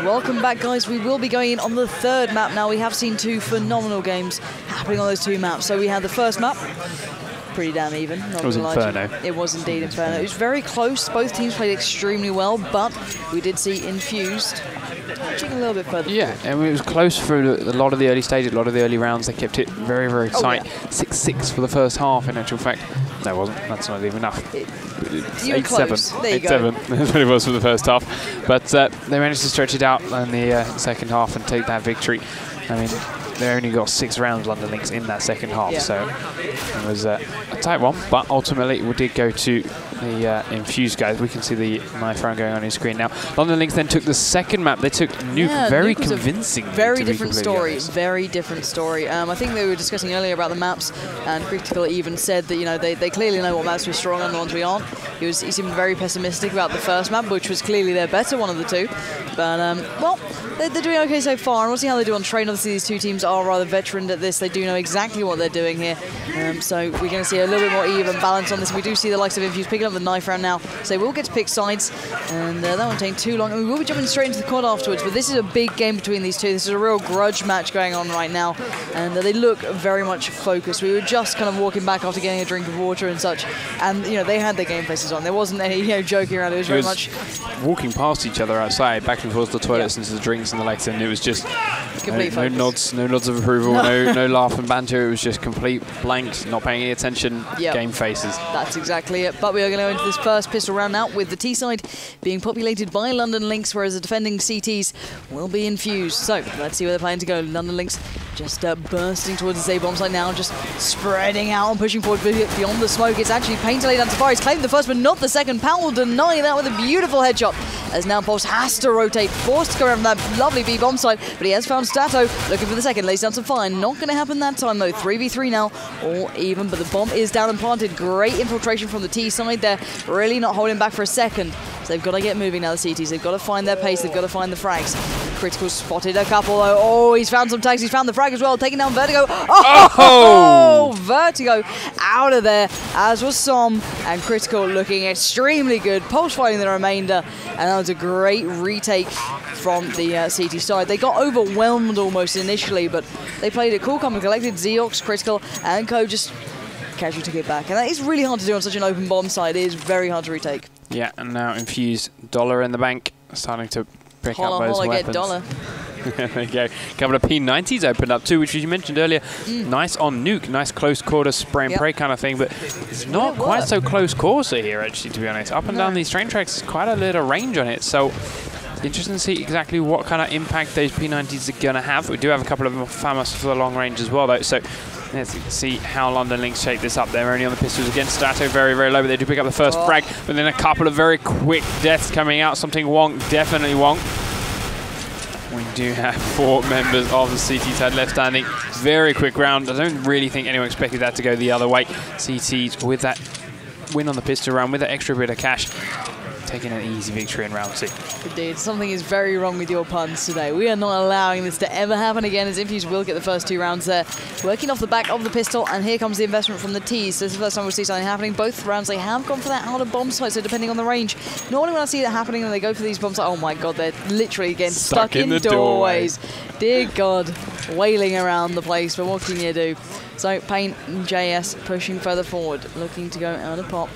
Welcome back, guys. We will be going in on the third map now. We have seen two phenomenal games happening on those two maps. So we had the first map, pretty damn even. It was Inferno. It was indeed Inferno. It was very close. Both teams played extremely well, but we did see Infused edging a little bit further. Yeah, and it was close for a lot of the early stages, a lot of the early rounds. They kept it very, very tight. 6-6 for the first half, in actual fact. No, it wasn't. That's not even enough. 8-7. 8-7. That's what it was for the first half. But they managed to stretch it out in the second half and take that victory. I mean, they only got 6 rounds, London LYNX, in that second half. Yeah. So it was a tight one. But ultimately, we did go to the Infused guys. We can see the knife round going on your screen now. London LYNX then took the second map. They took Nuke very convincing. Very different story. Very different story. I think they were discussing earlier about the maps, and Critical even said that, you know, they clearly know what maps we're strong and the ones we aren't. He seemed very pessimistic about the first map, which was clearly their better one of the two. But, well, they're doing okay so far, and we'll see how they do on train. Obviously, these two teams are rather veteran at this. They do know exactly what they're doing here. So we're going to see a little bit more even balance on this. We do see the likes of Infused picking up the knife round now, so we'll get to pick sides, and that won't take too long. And we will be jumping straight into the quad afterwards, but this is a big game between these two. This is a real grudge match going on right now, and they look very much focused. We were just kind of walking back after getting a drink of water and such, and, you know, they had their game faces on. There wasn't any, you know, joking around. It was very much walking past each other outside, back and forth to the toilets and to the drinks and the likes, and it was just no nods of approval, no laugh and banter. It was just complete blanks, not paying any attention, game faces. That's exactly it. But we are going to go into this first pistol round now with the T side being populated by London LYNX, whereas the defending CTs will be Infused. So let's see where they're planning to go. London LYNX just bursting towards the A bomb site now, just spreading out and pushing forward beyond the smoke. It's actually Pain to lay down Safari. He's claimed the first but not the second. Powell will deny that with a beautiful headshot, as now Pulse has to rotate, forced to go around from that lovely B bomb site, but he has found Stato looking for the second, lays down some fire. Not going to happen that time though. 3v3 now, all even, but the bomb is down and planted. Great infiltration from the T side there, really not holding back for a second. So they've got to get moving now, the CTs. They've got to find their pace, they've got to find the frags. Critical spotted a couple though. Oh, he's found some tags, he's found the frag as well, taking down Vertigo. Oh! Vertigo out of there, as was Som, and Critical looking extremely good. Pulse fighting the remainder, and that was a great retake from the CT side. They got overwhelmed almost initially, but they played it cool, calm and collected. Zeox, Critical, and Co just casually took it back. And that is really hard to do on such an open bomb side. It is very hard to retake. Yeah, and now Infused, dollar in the bank, starting to pick up those weapons. Dollar. There you go. A couple of P90s opened up too, which you mentioned earlier. Nice on Nuke, nice close quarter spray and pray kind of thing, but it's not quite so close quarter here, actually, to be honest. Up and down these train tracks, quite a little range on it, so interesting to see exactly what kind of impact those P90s are going to have. We do have a couple of them famous for the long range as well, though, so let's see how London LYNX shape this up. They're only on the pistols against Stato, very, very low, but they do pick up the first frag, but then a couple of very quick deaths coming out. Something wonk, definitely wonk. We do have 4 members of the CT side left standing. Very quick round. I don't really think anyone expected that to go the other way. CTs with that win on the pistol round, with that extra bit of cash, taking an easy victory in round 2. Indeed, something is very wrong with your puns today. We are not allowing this to ever happen again, as Infused will get the first 2 rounds there. Working off the back of the pistol, and here comes the investment from the T's. So this is the first time we'll see something happening. Both rounds they have gone for that outer bomb site, so depending on the range. Normally when I see that happening and they go for these bombs, oh my god, they're literally getting stuck in the doorways. Dear God, wailing around the place, but what can you do? So Pain and JS pushing further forward, looking to go out of pop.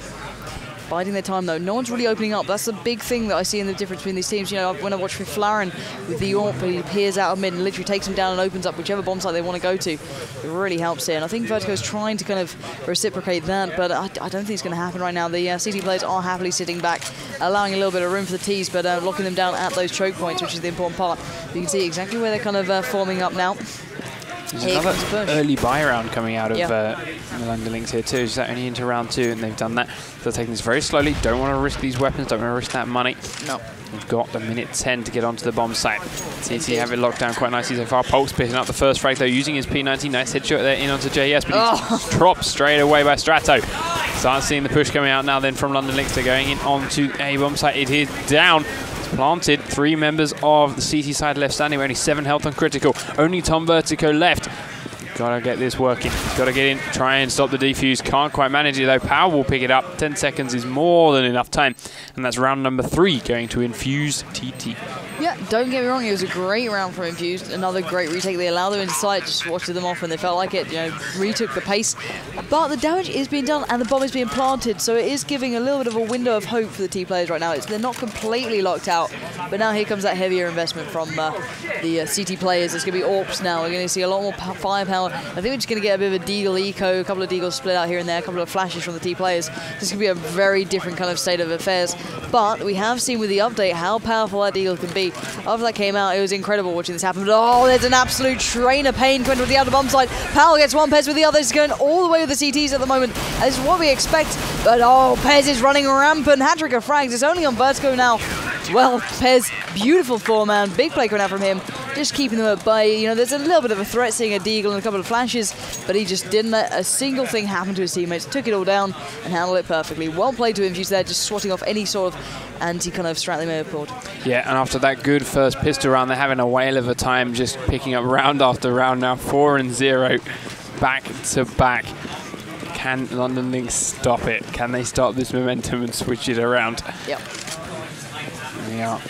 Biding their time though. No one's really opening up. That's the big thing that I see in the difference between these teams. You know, when I watch with Flaren with the AWP, he appears out of mid and literally takes him down and opens up whichever bomb site they want to go to. It really helps here. And I think Vertigo's trying to kind of reciprocate that, but I don't think it's going to happen right now. The CT players are happily sitting back, allowing a little bit of room for the T's, but locking them down at those choke points, which is the important part. You can see exactly where they're kind of forming up now. There's another early buy round coming out of London LYNX here too. So only into round 2, and they've done that. They're taking this very slowly. Don't want to risk these weapons. Don't want to risk that money. No. We've got the minute 10 to get onto the bomb site. CT have it locked down quite nicely so far. Pulse picking up the first frag though, using his P90. Nice headshot there in onto JS, but he's dropped straight away by Strato. Start seeing the push coming out now then from London LYNX. They're going in onto a bomb site. It is down. Planted. 3 members of the CT side left standing. Only 7 health on Critical. Only Tom Vertigo left. Gotta get this working. Gotta get in, try and stop the defuse. Can't quite manage it though. Power will pick it up. 10 seconds is more than enough time. And that's round number 3 going to Infused.TT. Yeah, don't get me wrong, it was a great round from Infused. Another great retake. They allowed them into sight, just watched them off when they felt like it, you know, retook the pace. But the damage is being done and the bomb is being planted, so it is giving a little bit of a window of hope for the T players right now. They're not completely locked out, but now here comes that heavier investment from the CT players. It's going to be AWPs now. We're going to see a lot more firepower. I think we're just going to get a bit of a Deagle eco, a couple of Deagles split out here and there, a couple of flashes from the T players. This is going to be a very different kind of state of affairs. But we have seen with the update how powerful that Deagle can be. After that came out, it was incredible watching this happen. But oh, there's an absolute train of pain going to the outer bomb side. Powell gets one, Pez with the other. He's going all the way with the CTs at the moment. This is what we expect. But oh, Pez is running rampant. Hat-trick of frags. It's only on Vertigo now. Well, Pez, beautiful four-man. Big play coming out from him. Just keeping them at bay. You know, there's a little bit of a threat seeing a Deagle and a couple of flashes, but he just didn't let a single thing happen to his teammates. Took it all down and handled it perfectly. Well played to Infuse there, just swatting off any sort of anti-kind of strat they may have pulled. Yeah, and after that good first pistol round, they're having a whale of a time just picking up round after round now. 4-0, back to back. Can London LYNX stop it? Can they stop this momentum and switch it around? Yep. Yeah.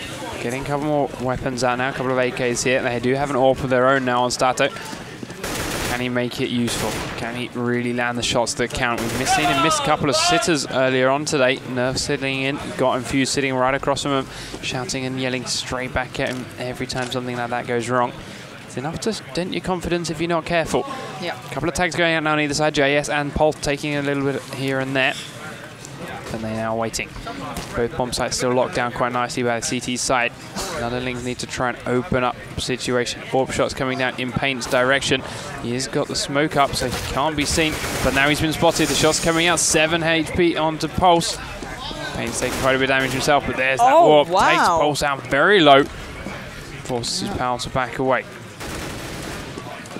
Getting a couple more weapons out now, a couple of AKs here. They do have an AWP of their own now on Stato. Can he make it useful? Can he really land the shots that count? We've seen him miss a couple of sitters earlier on today. Nerve sitting in, got Infused sitting right across from him, shouting and yelling straight back at him every time something like that goes wrong. It's enough to dent your confidence if you're not careful. Yeah. A couple of tags going out now on either side. JS and Pulse taking a little bit here and there. And they're now waiting. Both bomb sites still locked down quite nicely by the CT side. London LYNX need to try and open up the situation. AWP shots coming down in Paint's direction. He has got the smoke up, so he can't be seen. But now he's been spotted. The shots coming out. 7 HP onto Pulse. Paint's taking quite a bit of damage himself, but there's that AWP. Wow. Takes Pulse out very low. Forces his pal to back away.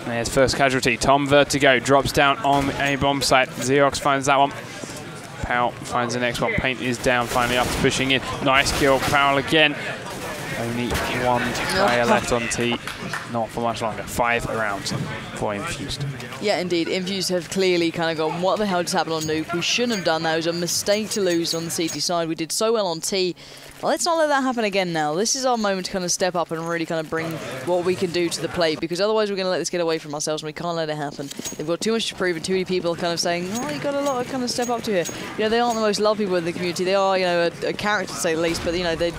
There's first casualty. Tom Vertigo drops down on a bomb site. Xerox finds that one. Powell finds the next one. Paint is down finally after pushing in. Nice kill, Powell again. Only one player left on T. Not for much longer. 5 rounds for Infused. Yeah, indeed. Infused have clearly kind of gone, what the hell just happened on Nuke? We shouldn't have done that. It was a mistake to lose on the CT side. We did so well on T. Well, let's not let that happen again now. This is our moment to kind of step up and really kind of bring what we can do to the plate, because otherwise we're going to let this get away from ourselves and we can't let it happen. They've got too much to prove and too many people kind of saying, oh, you've got a lot to kind of step up to here. You know, they aren't the most loved people in the community. They are, you know, a character to say the least, but, you know, they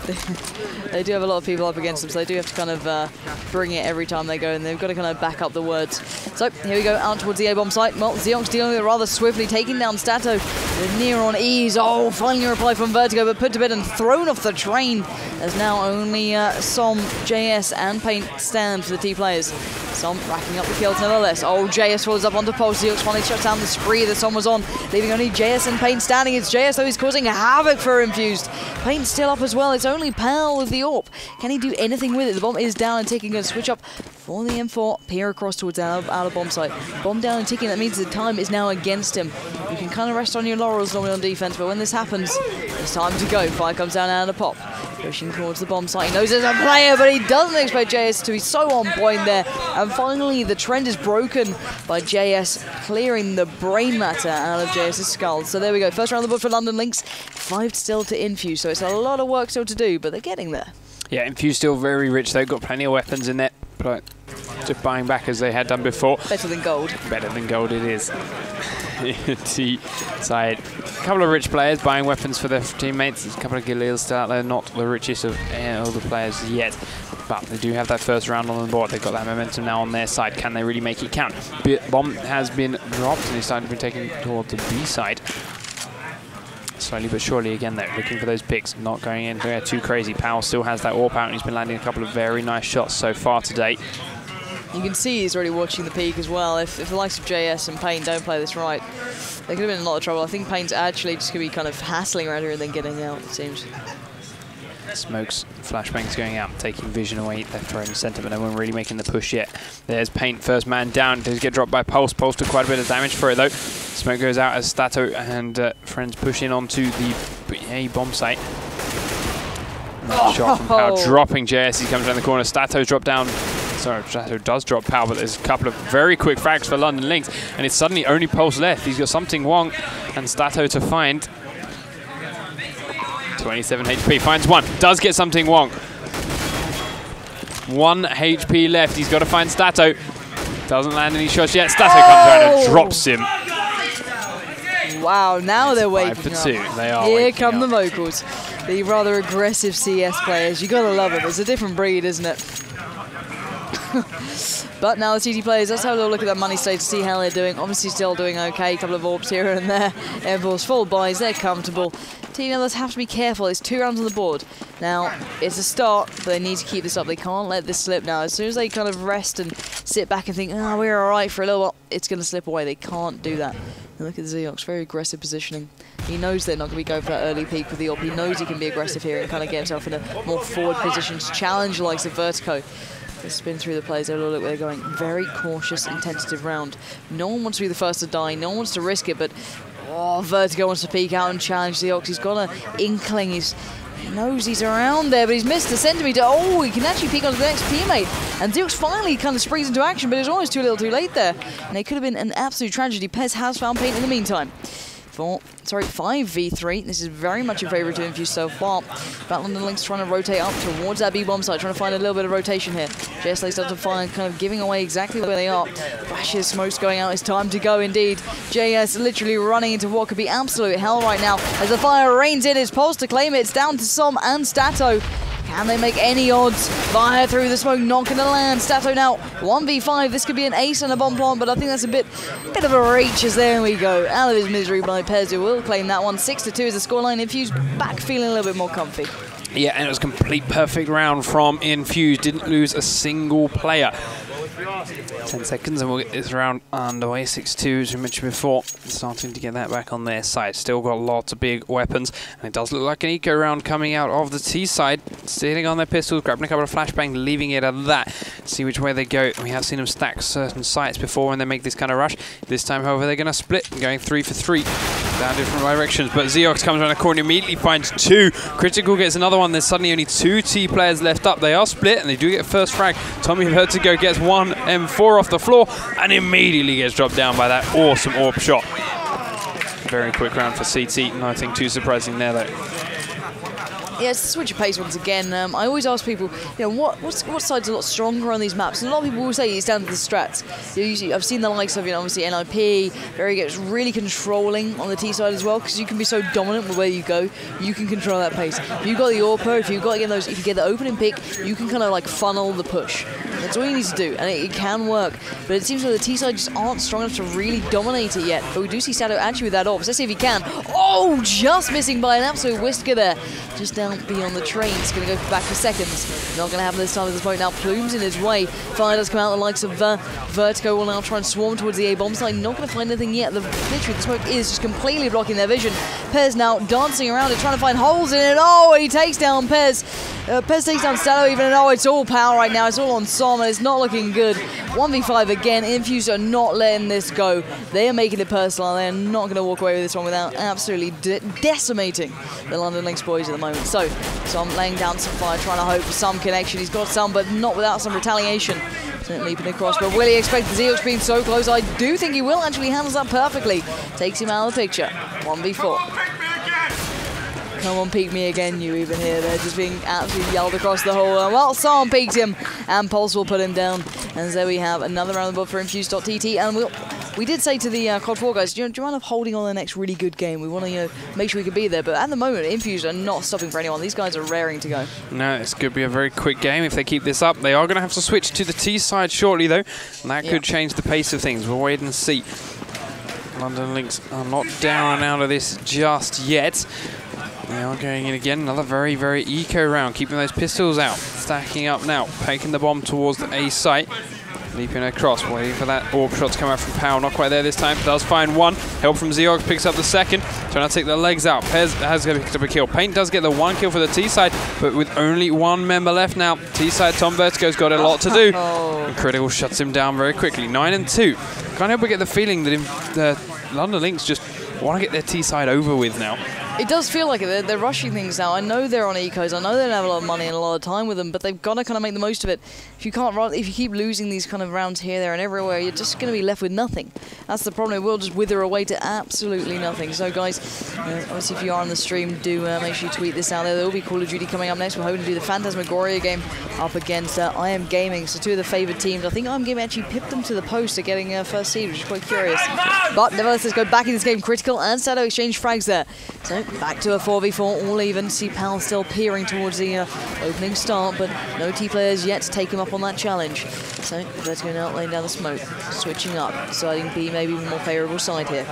do have a lot of people up against them, so they do have to kind of bring it every time they go, and they've got to kind of back up the words. So here we go, out towards the A-bomb site. Well, Zeonx dealing with it rather swiftly, taking down Stato with near on ease. Oh, finally a reply from Vertigo, but put to bed and thrown off the train. There's now only Som, JS, and Paint stand for the T players. Som racking up the kills nevertheless. Oh, JS follows up onto Pulse. Zeonx finally shuts down the spree that Som was on, leaving only JS and Paint standing. It's JS, though, he's causing havoc for Infused. Paint's still up as well. It's only Powell with the AWP. Can he do anything with it? The bomb is down and ticking. Going to switch up for the M4. Peer across towards our bomb site. Bomb down and ticking. That means the time is now against him. You can kind of rest on your laurels normally on defense, but when this happens, it's time to go. Fire comes down out of the pop. Pushing towards the bomb site. He knows there's a player, but he doesn't expect JS to be so on point there. And finally, the trend is broken by JS, clearing the brain matter out of JS's skull. So there we go. First round of the board for London LYNX. 5 still to Infuse, so it's a lot of work still to do, but they're getting there. Yeah, Infuse still very rich. They've got plenty of weapons in there, but just buying back as they had done before. Better than gold. Better than gold it is. T side. A couple of rich players buying weapons for their teammates. There's a couple of Galils still out there, not the richest of all the players yet. But they do have that first round on the board. They've got that momentum now on their side. Can they really make it count? Bomb has been dropped and he's starting to be taken towards the B side. Slowly but surely again though, looking for those picks, not going in there too crazy. Powell still has that AWP out and he's been landing a couple of very nice shots so far today. You can see he's already watching the peak as well. If the likes of JS and Paint don't play this right, they could have been in a lot of trouble. I think Paint's actually just going to be kind of hassling around here and then getting out, it seems. Smokes, flashbangs going out, taking vision away, left, right, and centre, but no one really making the push yet. There's Paint, first man down, does get dropped by Pulse. Pulse took quite a bit of damage for it though. Smoke goes out as Stato and friends push in onto the A bomb site. Shot from Powell, dropping JS, he comes around the corner. Stato's dropped down. Sorry, Stato does drop Powell, but there's a couple of very quick frags for London LYNX, and it's suddenly only Pulse left. He's got something Wong and Stato to find. 27 HP, finds one, does get something Wong. 1 HP left. He's got to find Stato. Doesn't land any shots yet. Stato comes around and drops him. Wow, now they're waking 5 for up. 2. They are Here come the vocals. The rather aggressive CS players. You gotta love it. It's a different breed, isn't it? But now the TT players, let's have a little look at that money state to see how they're doing. Obviously still doing okay. A couple of orbs here and there. Airballs, full buys, they're comfortable. TT others have to be careful. It's 2 rounds on the board. Now, it's a start, but they need to keep this up. They can't let this slip now. As soon as they kind of rest and sit back and think, oh, we're all right for a little while, it's going to slip away. They can't do that. And look at Zeox, very aggressive positioning. He knows they're not going to be going for that early peak with the AWP. He knows he can be aggressive here and kind of get himself in a more forward position to challenge the likes of Vertigo. They spin through the plays, they look where they're going. Very cautious and tentative round. No one wants to be the first to die, no one wants to risk it, but Vertigo wants to peek out and challenge Zeox. He's got an inkling, he knows he's around there, but he's missed the centimeter. Oh, he can actually peek onto the next teammate. And Zeox finally kind of springs into action, but it's almost too little too late there. And it could have been an absolute tragedy. Pez has found Paint in the meantime. 5v3. This is very much in favour to Infused so far. But London LYNX trying to rotate up towards that B-bomb site, trying to find a little bit of rotation here. JSLA starts to find, kind of giving away exactly where they are. Flashes, smoke's going out. It's time to go indeed. JS literally running into what could be absolute hell right now as the fire rains in. It's Pulse to claim it. It's down to Som and Stato. Can they make any odds? Fire through the smoke, not going to land. Stato now 1v5. This could be an ace and a bomb plant, but I think that's a bit of a reach as there we go. Out of his misery by Pez, who will claim that one. 6-2 is the scoreline. Infused back feeling a little bit more comfy. Yeah, and it was a complete perfect round from Infused. Didn't lose a single player. 10 seconds and we'll get this round underway. 6-2, as we mentioned before. Starting to get that back on their side. Still got lots of big weapons. And it does look like an eco round coming out of the T side. Sitting on their pistols, grabbing a couple of flashbangs, leaving it at that. See which way they go. We have seen them stack certain sites before when they make this kind of rush. This time, however, they're going to split, going 3 for 3 down different directions. But Zeox comes around the corner, immediately finds 2. Critical gets another one. There's suddenly only 2 T players left up. They are split and they do get first frag. Tommy Vertigo gets 1 M4 off the floor and immediately gets dropped down by that awesome AWP shot. Very quick round for CT. Nothing too surprising there though. Yeah, it's a switch of pace once again. I always ask people, you know, what side's a lot stronger on these maps? And a lot of people will say it's down to the strats. I've seen the likes of, you know, obviously NIP, very good, really controlling on the T side as well, because you can be so dominant with where you go. You can control that pace. If you've got the AWPer, if you get the opening pick, you can kind of like funnel the push. That's all you need to do, and it can work. But it seems like the T side just aren't strong enough to really dominate it yet. But we do see Stato actually with that AWP. Let's see if he can. Oh, just missing by an absolute whisker there. Just down beyond the train. It's going to go back for seconds. Not going to happen this time at this point. Now Plume's in his way. Fire does come out. The likes of Vertigo will now try and swarm towards the A-bomb site. Not going to find anything yet. Literally, the smoke is just completely blocking their vision. Pez now dancing around it, trying to find holes in it. Oh, and he takes down Pez. Pez takes down Stato even, and oh, it's all power right now. It's all on Som, and it's not looking good. 1v5 again. Infused are not letting this go. They are making it personal. They are not going to walk away with this one without absolutely decimating the London LYNX boys at the moment. So, Som laying down some fire, trying to hope for some connection. He's got some, but not without some retaliation. Leaping across, but will he expect the Zeox being so close? I do think he will. Actually handles that perfectly. Takes him out of the picture. 1v4. Come on, peek me again, you even here. They're just being absolutely yelled across the whole. Well, Som peeked him, and Pulse will put him down. And there we have another round of the board for Infused.TT. And we did say to the COD 4 guys, do you mind of holding on the next really good game? We want to, make sure we can be there. But at the moment, Infused are not stopping for anyone. These guys are raring to go. No, it's going to be a very quick game if they keep this up. They are going to have to switch to the T side shortly, though. And that could change the pace of things. We'll wait and see. London LYNX are not down and out of this just yet. They are going in again. Another very, very eco round. Keeping those pistols out. Stacking up now. Taking the bomb towards the A site. Leaping across. Waiting for that AWP shot to come out from Powell. Not quite there this time. Does find one. Help from Zeox. Picks up the second. Trying to take the legs out. Pez has picked up a kill. Paint does get the 1 kill for the T side. But with only 1 member left now. T side Tom Vertigo's got a lot to do. And Critical shuts him down very quickly. 9-2. Can't help but get the feeling that the London LYNX just want to get their T side over with now. It does feel like it. They're rushing things now. I know they're on ecos. I know they don't have a lot of money and a lot of time with them, but they've got to kind of make the most of it. If you can't run, if you keep losing these kind of rounds here, there, and everywhere, you're just going to be left with nothing. That's the problem. It will just wither away to absolutely nothing. So, guys, obviously, if you are on the stream, do make sure you tweet this out there. There will be Call of Duty coming up next. We're hoping to do the Phantasmagoria game up against I Am Gaming. So, two of the favoured teams. I think I Am Gaming actually pipped them to the post of getting first seed, which is quite curious. But nevertheless, let's go back in this game. Critical and Sato exchange frags there. So back to a 4v4, all even. See Pal still peering towards the opening start, but no T players yet to take him up on that challenge. So let's go now, laying down the smoke, switching up, deciding to be maybe the more favourable side here.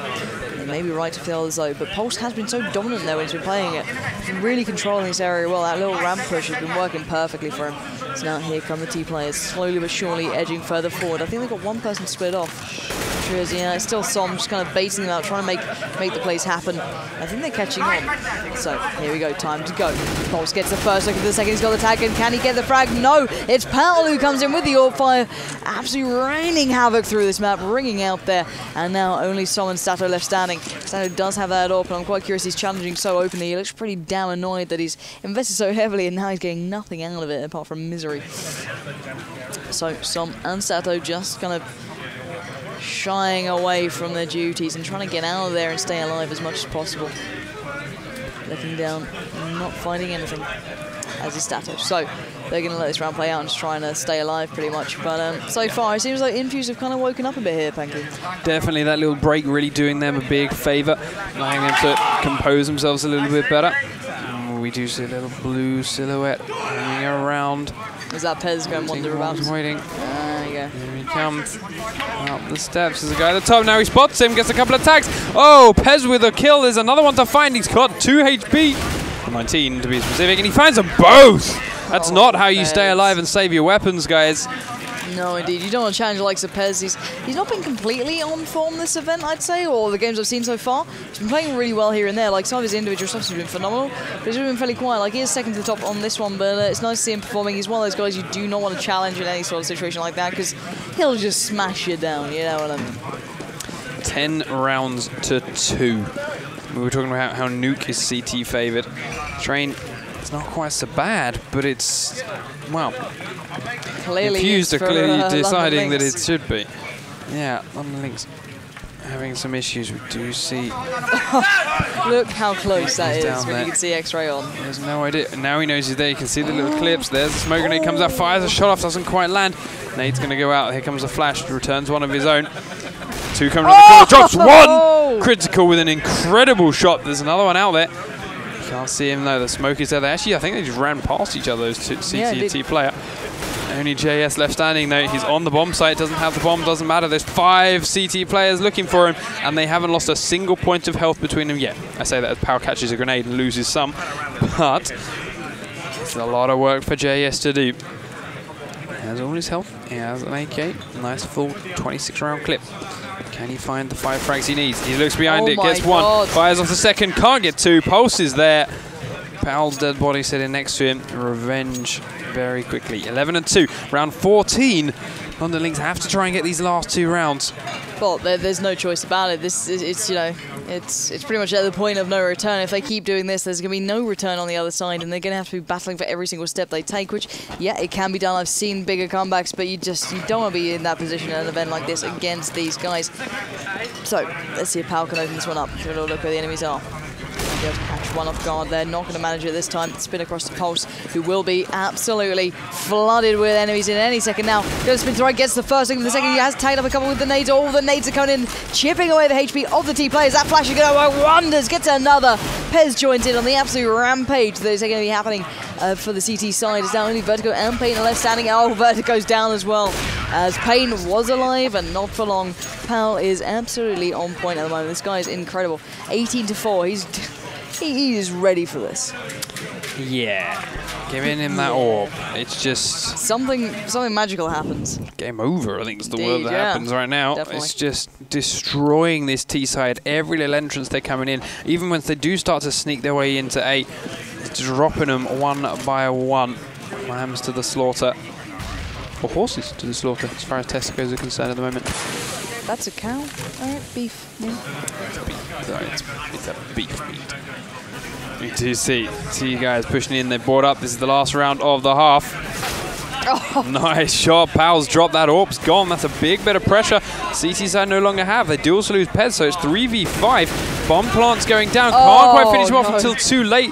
And maybe right to the other side, but Pulse has been so dominant there when he's been playing it. He's been really controlling this area well. That little ramp push has been working perfectly for him. So now here come the T players, slowly but surely edging further forward. I think they've got one person split off. Yeah, it's still Som just kind of baiting them out, trying to make the plays happen. I think they're catching on. So here we go, time to go. Pulse gets the first look at the second. He's got the tag, and can he get the frag? No, it's Pal who comes in with the orb fire, absolutely raining havoc through this map, ringing out there. And now only Som and Sato left standing. Sato does have that orb, and I'm quite curious. He's challenging so openly. He looks pretty damn annoyed that he's invested so heavily, and now he's getting nothing out of it apart from misery. So Som and Sato just kind of shying away from their duties and trying to get out of there and stay alive as much as possible. Looking down, not finding anything, as is Stato. So they're going to let this round play out and just trying to stay alive pretty much. But so far, it seems like Infused have kind of woken up a bit here, Panky. Definitely that little break really doing them a big favour, allowing them to compose themselves a little bit better. And we do see a little blue silhouette hanging around. Is that Pez going wander about? Waiting. There you go. Here he comes up the steps. There's a guy at the top. Now he spots him, gets a couple of tags. Oh, Pez with a kill. There's another one to find. He's got 2 HP. 19 to be specific, and he finds them both. That's not how you stay alive and save your weapons, guys. No, indeed. You don't want to challenge the likes of Pez. He's not been completely on form this event, I'd say, or the games I've seen so far. He's been playing really well here and there. Like, some of his individual stuff has been phenomenal, but he's been fairly quiet. Like, he is second to the top on this one, but it's nice to see him performing. He's one of those guys you do not want to challenge in any sort of situation like that, because he'll just smash you down, you know what I mean? 10 rounds to 2. We were talking about how Nuke is CT favoured. Train, it's not quite so bad, but it's, well, clearly Infused are clearly deciding that LYNX. it should be. Yeah, LYNX having some issues. We do see. Look how close that is when there. you can see X-ray on. He has no idea. And now he knows he's there. You can see the little clips. There's the smoke grenade comes out, fires a shot off, doesn't quite land. Nade's going to go out. Here comes a flash, returns one of his own. 2 coming around the corner, drops 1! Critical with an incredible shot. There's another one out there. You can't see him though. The smoke is there. Actually, I think they just ran past each other, those two, CT and T player. Only JS left standing though. He's on the bomb site, doesn't have the bomb, doesn't matter. There's 5 CT players looking for him, and they haven't lost a single point of health between them yet. I say that as Power catches a grenade and loses some, but it's a lot of work for JS to do. He has all his health, he has an AK, nice full 26 round clip. Can he find the 5 frags he needs? He looks behind it, gets 1, fires off the second, can't get 2, Pulse is there. Pal's dead body sitting next to him. Revenge very quickly. 11 and 2. Round 14. London LYNX have to try and get these last 2 rounds. Well, there's no choice about it. It's you know, it's pretty much at the point of no return. If they keep doing this, there's going to be no return on the other side, and they're going to have to be battling for every single step they take. Which, yeah, it can be done. I've seen bigger comebacks, but you don't want to be in that position at an event like this against these guys. So let's see if Pal can open this one up. Have a little look where the enemies are. Be able to catch one off guard there. Not going to manage it this time. Spin across the Pulse, who will be absolutely flooded with enemies in any second now. Goes spin to right, gets the first thing. The second, he has tagged up a couple with the nades. All the nades are coming in, chipping away the HP of the T players. That flash is going to work wonders. Gets another. Pez joins in on the absolute rampage that is going to be happening for the CT side. It's now only Vertigo and Pain are left standing. Oh, Vertigo's down as well, as Pain was alive and not for long. Pal is absolutely on point at the moment. This guy is incredible. 18 to 4. He is ready for this. Yeah. Giving him that orb. It's just... Something magical happens. Game over, I think is the word that happens right now. Definitely. It's just destroying this T side. Every little entrance they're coming in. Even when they do start to sneak their way into A, it's dropping them 1 by 1. Lambs to the slaughter. or horses to the slaughter, as far as Tesco's are concerned at the moment. That's a cow. Alright, beef. Yeah. Sorry, it's a beef meat. We do see you guys pushing in. They brought up. This is the last round of the half. Oh. Nice shot. Pals drop that. Orb's gone. That's a big bit of pressure CT side no longer have. They do also lose Pez, so it's 3v5. Bomb plant's going down. Can't quite finish him off until too late.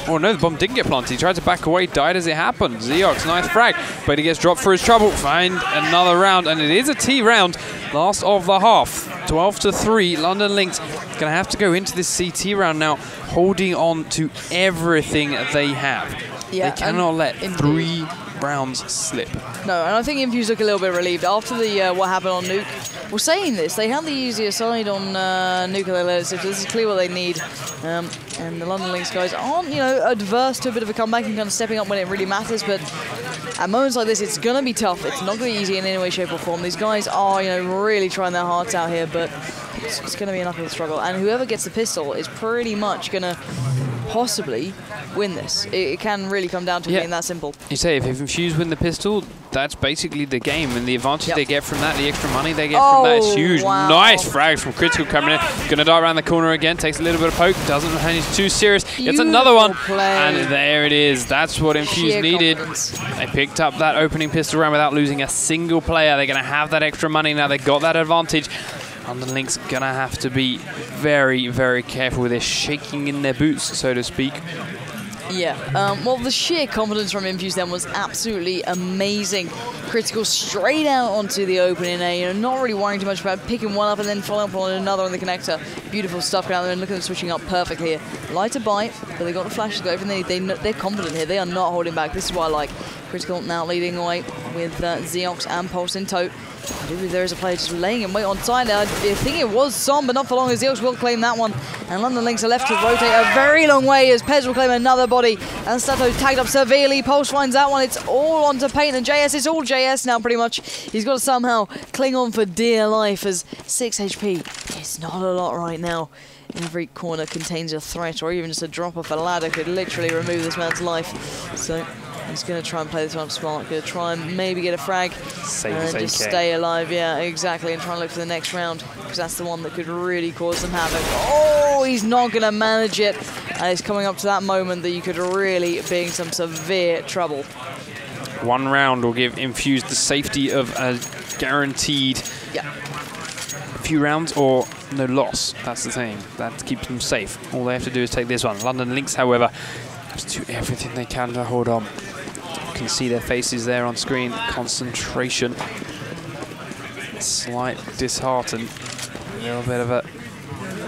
Oh no, the bomb didn't get planted. He tried to back away, died as it happened. Zeox, nice frag, but he gets dropped for his trouble. Find another round, and it is a T round. Last of the half. 12-3. London LYNX is going to have to go into this CT round now, holding on to everything they have. Yeah, they cannot let 3 rounds slip. No, and I think Infused look a little bit relieved after the what happened on Nuke. Well, saying this, they had the easier side on Nuke, they let it slip, so this is clear what they need. And the London LYNX guys aren't, you know, adverse to a bit of a comeback and kind of stepping up when it really matters, but at moments like this, it's going to be tough. It's not going to be easy in any way, shape, or form. These guys are, you know, really trying their hearts out here, but it's going to be an uphill struggle. And whoever gets the pistol is pretty much going to possibly win this. It can really come down to being that simple. You say if Infused win the pistol, that's basically the game, and the advantage they get from that, the extra money they get from that is huge. Wow. Nice frag from Critical coming in. Gonna dart around the corner again, takes a little bit of poke, doesn't manage too serious, gets another one, and there it is. That's what Infused needed. They picked up that opening pistol round without losing a single player. They're gonna have that extra money now. They got that advantage. London LYNX gonna have to be very, very careful with this, shaking in their boots, so to speak. Yeah, well, the sheer confidence from Infused then was absolutely amazing. Critical straight out onto the opening A, you know, not really worrying too much about picking one up and then following up on another on the connector. Beautiful stuff down there, and look at them switching up perfectly here. Lighter bite, but they got the flashes, got everything they're confident here. They are not holding back. This is what I like. Critical now leading away with Zeox and Pulse in tow. I do believe there is a player just laying in wait on side there. I think it was Som, but not for long, as Zeox will claim that one. And London LYNX are left to rotate a very long way as Pez will claim another body. And Stato's tagged up severely. Pulse finds that one. It's all onto Paint and JS. It's all JS now, pretty much. He's got to somehow cling on for dear life, as 6 HP is not a lot right now. Every corner contains a threat, or even just a drop off a ladder could literally remove this man's life. So he's going to try and play this one smart. Going to try and maybe get a frag and just stay alive. Yeah, exactly, and try and look for the next round, because that's the one that could really cause some havoc. Oh, he's not going to manage it. And it's coming up to that moment that you could really be in some severe trouble. One round will give Infused the safety of a guaranteed few rounds or no loss. That's the thing. That keeps them safe. All they have to do is take this one. London LYNX, however, have to do everything they can to hold on. You can see their faces there on screen. Concentration. Slight disheartened. A little bit of a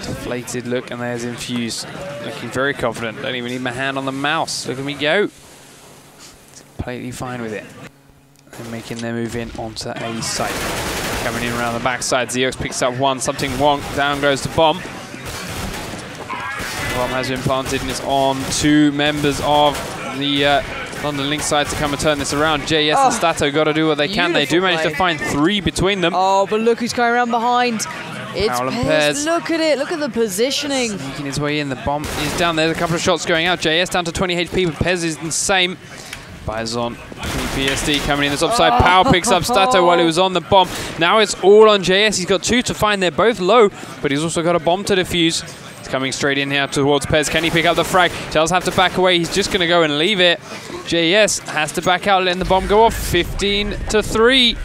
deflated look, and there's Infused. Looking very confident. Don't even need my hand on the mouse. Look at me go. Completely fine with it. And making their move in onto A site. Coming in around the backside, Zeox picks up one, something wonk, down goes the bomb. The bomb has been planted and it's on 2 members of the London LYNX side to come and turn this around. JS and Stato got to do what they can. They do manage to find 3 between them. Oh, but look who's coming around behind. It's Pez. Look at it. Look at the positioning. Sneaking his way in. The bomb is down. There's a couple of shots going out. JS down to 20 HP, but Pez is the same. Bison, PSD coming in. This offside power picks up Stato while he was on the bomb. Now it's all on JS. He's got 2 to find. They're both low, but he's also got a bomb to defuse. He's coming straight in here towards Pez. Can he pick up the frag? Tells have to back away. He's just going to go and leave it. JS has to back out, letting the bomb go off. 15-3.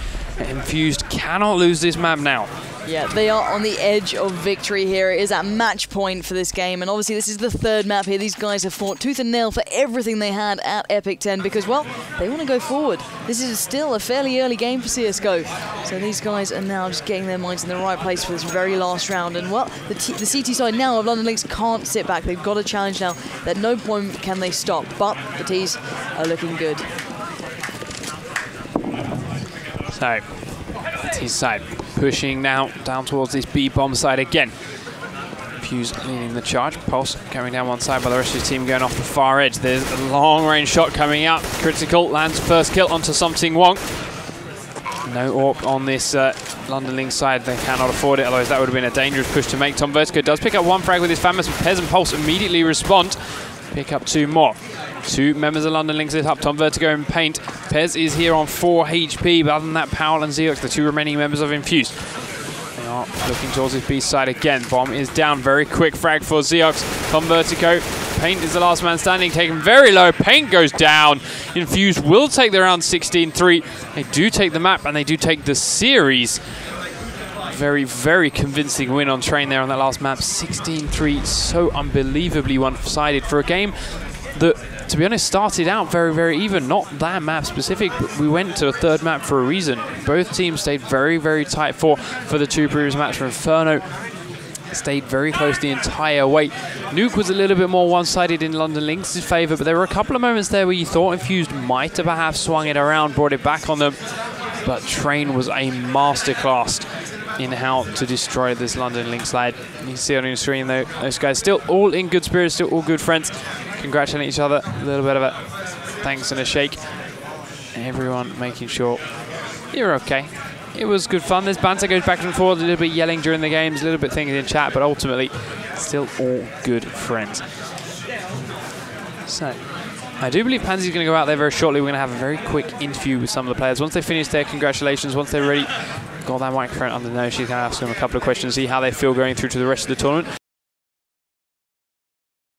Infused cannot lose this map now. Yeah, they are on the edge of victory here. It is at match point for this game, and obviously this is the 3rd map here. These guys have fought tooth and nail for everything they had at Epic.TEN because, well, they want to go forward. This is still a fairly early game for CSGO, so these guys are now just getting their minds in the right place for this very last round. And, well, the CT side now of London LYNX can't sit back. They've got a challenge now. At no point can they stop, but the T's are looking good. So, T side pushing now down towards this B bomb side again. Infused leading the charge. Pulse coming down one side, but the rest of the team going off the far edge. There's a long range shot coming out. Critical lands first kill onto something wonk. No AWP on this London LYNX side. They cannot afford it, otherwise that would have been a dangerous push to make. Tom Vertigo does pick up one frag with his Famous, but Pez and Pulse immediately respond. pick up 2 more. 2 members of London LYNX lit up, Tom Vertigo and Paint. Pez is here on 4 HP, but other than that, Powell and Zeox, the 2 remaining members of Infused. They are looking towards his B side again. Bomb is down, very quick frag for Zeox. Tom Vertigo, Paint is the last man standing, taken very low. Paint goes down. Infused will take the round 16-3. They do take the map and they do take the series. Very, very convincing win on Train there on that last map. 16-3, so unbelievably one-sided for a game that, to be honest, started out very, very even. Not that map specific, but we went to a 3rd map for a reason. Both teams stayed very, very tight for the 2 previous maps for Inferno. Stayed very close the entire way. Nuke was a little bit more one-sided in London LYNX's favour, but there were a couple of moments there where you thought Infused might have perhaps swung it around, brought it back on them. But Train was a masterclass in how to destroy this London LYNX side. You can see it on your screen though, those guys still all in good spirits, still all good friends, congratulating each other. A little bit of a thanks and a shake. Everyone making sure you're okay. It was good fun. This banter goes back and forth, a little bit yelling during the games, a little bit things in chat, but ultimately still all good friends. So I do believe Pansy's going to go out there very shortly. We're going to have a very quick interview with some of the players. Once they finish their congratulations, once they're ready, got that microphone under the nose, she's going to ask them a couple of questions, see how they feel going through to the rest of the tournament.